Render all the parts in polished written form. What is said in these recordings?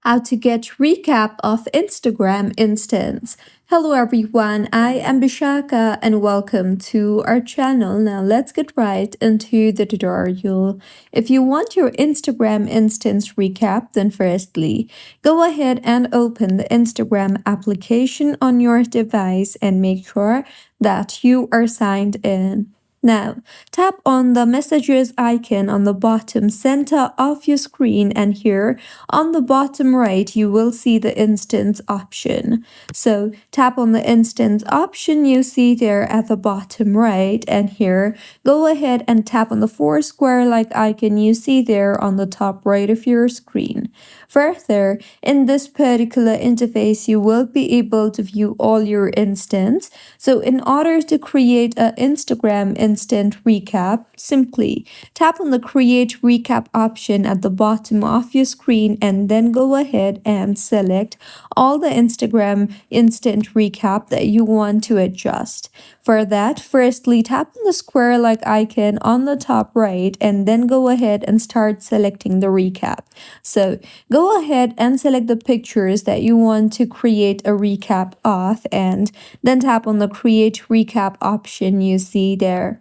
how to get recap of Instagram instance. Hello everyone, I am Bishaka and welcome to our channel. Now let's get right into the tutorial. If you want your Instagram instance recap, then firstly, go ahead and open the Instagram application on your device and make sure that you are signed in. Now, tap on the messages icon on the bottom center of your screen, and here on the bottom right, you will see the instance option. So tap on the instance option you see there at the bottom right, and here go ahead and tap on the four square like icon you see there on the top right of your screen. Further, in this particular interface, you will be able to view all your instance. So in order to create an Instagram instant recap, simply tap on the create recap option at the bottom of your screen and then go ahead and select all the Instagram instant recap that you want to adjust. For that, firstly tap on the square like icon on the top right and then go ahead and start selecting the recap. So go ahead and select the pictures that you want to create a recap of and then tap on the create recap option you see there.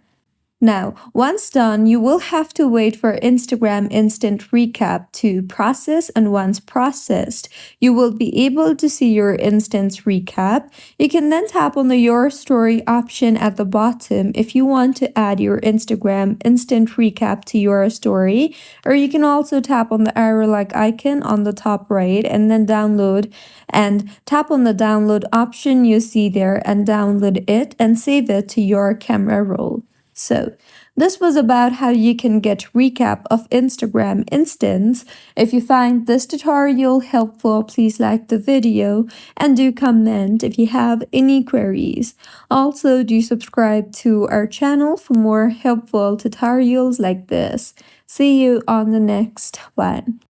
Now, once done, you will have to wait for Instagram Instant Recap to process, and once processed, you will be able to see your instance recap. You can then tap on the Your Story option at the bottom if you want to add your Instagram Instant Recap to your story, or you can also tap on the arrow-like icon on the top right and then download, and tap on the download option you see there and download it and save it to your camera roll. So this was about how you can get recap of Instagram instance. If you find this tutorial helpful, please like the video and do comment if you have any queries. Also, do subscribe to our channel for more helpful tutorials like this. See you on the next one.